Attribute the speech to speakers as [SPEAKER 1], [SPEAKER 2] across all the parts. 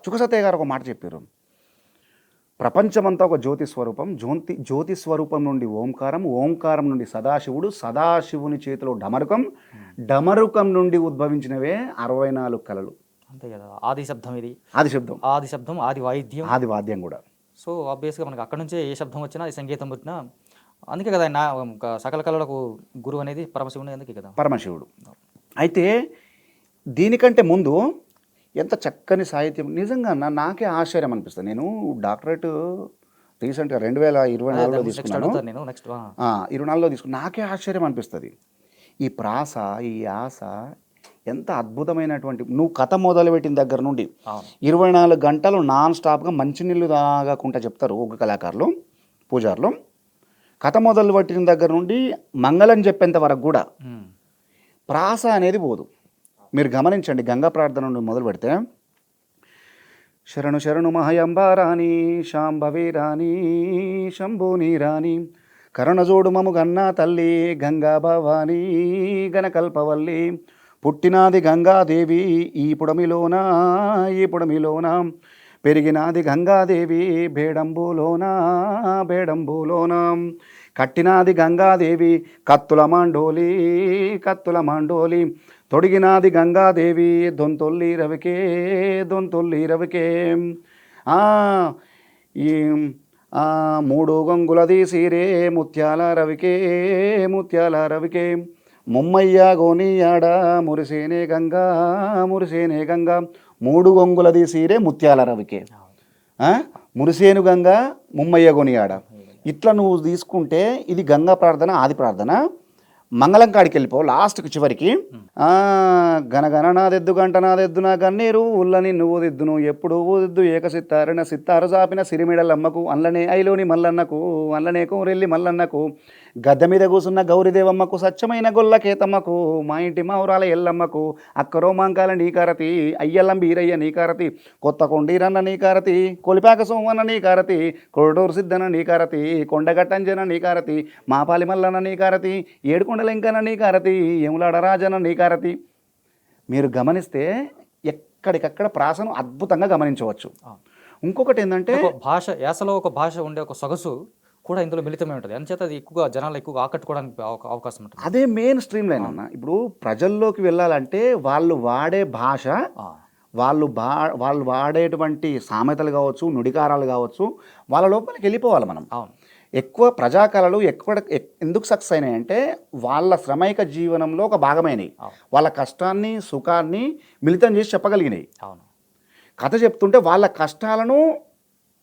[SPEAKER 1] సుఖసత్తయ్య గారు ఒక మాట చెప్పారు. ప్రపంచమంతా ఒక జ్యోతి స్వరూపం, జ్యోతి స్వరూపం నుండి ఓంకారం, ఓంకారం నుండి సదాశివుడు, సదాశివుని చేతిలో డమరుకం, డమరుకం నుండి ఉద్భవించినవే 64 కళలు.
[SPEAKER 2] అంతే కదా, ఆది శబ్దం ఇది,
[SPEAKER 1] ఆది శబ్దం,
[SPEAKER 2] ఆది శబ్దం, ఆది వాయిద్యం,
[SPEAKER 1] ఆది వాద్యం కూడా.
[SPEAKER 2] సో ఆబ్వియస్గా మనకి అక్కడ నుంచే ఏ శబ్దం వచ్చినా, ఏ సంగీతం వచ్చినా, అందుకే కదా నా సకల కళలకు గురువు అనేది పరమశివుని, అందుకే కదా
[SPEAKER 1] పరమశివుడు. అయితే దీనికంటే ముందు ఎంత చక్కని సాహిత్యం, నిజంగా నాకే ఆశ్చర్యం అనిపిస్తుంది. నేను డాక్టరేట్ రీసెంట్గా 2024లో తీసుకున్నాను.
[SPEAKER 2] నేను నెక్స్ట్
[SPEAKER 1] 24లో తీసుకున్నాను. నాకే ఆశ్చర్యం అనిపిస్తుంది. ఈ ప్రాస, ఈ యాస ఎంత అద్భుతమైనటువంటి, నువ్వు కథ మొదలుపెట్టిన దగ్గర నుండి 24 గంటలు నాన్ స్టాప్గా మంచినీళ్ళు తాగకుండా చెప్తారు ఒక కళాకారులు, పూజారులు. కథ మొదలు పెట్టిన దగ్గర నుండి మంగళం చెప్పేంత వరకు కూడా ప్రాస అనేది పోదు. మీరు గమనించండి, గంగా ప్రార్థన నుండి మొదలు పెడితే శరణు శరణు మహయంబారాణి శాంభవి రాణి శంభుని రాణి కరుణజోడు మము గన్నా తల్లి గంగా భవాని గణకల్పవల్లి పుట్టినాది గంగాదేవి ఈ పుడమిలోన పెరిగినాది గంగాదేవి బేడంబులోన కట్టినాది గంగాదేవి కత్తుల మాండోలి తొడిగినాది గంగాదేవి దొంతొల్లి రవికే ఈ 3 గంగులది సీరే ముత్యాల రవికే ముమ్మయ్య గోనియాడ మురిసేనే గంగా 3 గంగులది సీరే ముత్యాల రవికే, మురిసేను గంగా ముమ్మయ్య గోనియాడ. ఇట్లా నువ్వు తీసుకుంటే ఇది గంగా ప్రార్థన, ఆది ప్రార్థన. మంగళం కాడికి వెళ్ళిపో లాస్ట్కి చివరికి, గనగన నాదెద్దు గంట నాదెద్దు నా గన్నేరు ఉల్లని నువ్వు దిద్దును ఎప్పుడు ఊదిద్దు ఏకసిత్తారన సిత్తారు చాపిన సిరిమిడలమ్మకు అల్లనే ఐలోని మల్లన్నకు అల్లనే కోరెల్లి మల్లన్నకు గద్దె మీద కూసున్న గౌరీదేవమ్మకు సత్యమైన గొల్లకేతమ్మకు మా ఇంటి మావురాల ఎల్లమ్మకు అక్కరో మాంకాల నీకారతి అయ్యల్లం బీరయ్య నీకారతి కొత్త కొండీరన్న నీకారతి కొలిపాక సోమన్న నీకారతి కొరడూరు సిద్ధన నీకారతి కొండగట్టంజన నీకారతి మాపాలి మల్లన్న నీకారతి ఏడుకొండలెంకన్న నీకారతి ఎములాడ రాజన నీకారతి. మీరు గమనిస్తే ఎక్కడికక్కడ ప్రాసను అద్భుతంగా గమనించవచ్చు. ఇంకొకటి ఏంటంటే
[SPEAKER 2] భాష, యాసలో ఒక భాష ఉండే ఒక సొగసు కూడా ఇందులో మిళితమే ఉంటుంది. అందుచేత అది ఎక్కువగా జనాలు ఎక్కువగా ఆకట్టుకోవడానికి అవకాశం ఉంటుంది.
[SPEAKER 1] అదే మెయిన్ స్ట్రీమ్ లైన్ అన్న. ఇప్పుడు ప్రజల్లోకి వెళ్ళాలంటే వాళ్ళు వాడే భాష, వాళ్ళు వాడేటువంటి సామెతలు కావచ్చు, నుడికారాలు కావచ్చు, వాళ్ళ లోపలికి వెళ్ళిపోవాలి మనం. ఎక్కువ ప్రజాకళలు ఎందుకు సక్సెస్ అయినాయంటే వాళ్ళ శ్రమైక జీవనంలో ఒక భాగమైనవి, వాళ్ళ కష్టాన్ని సుఖాన్ని మిళితం చేసి చెప్పగలిగినాయి. కథ చెప్తుంటే వాళ్ళ కష్టాలను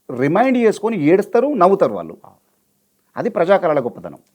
[SPEAKER 1] రిమైండ్ చేసుకొని ఏడుస్తారు, నవ్వుతారు వాళ్ళు. అది ప్రజాకళల గొప్పతనం.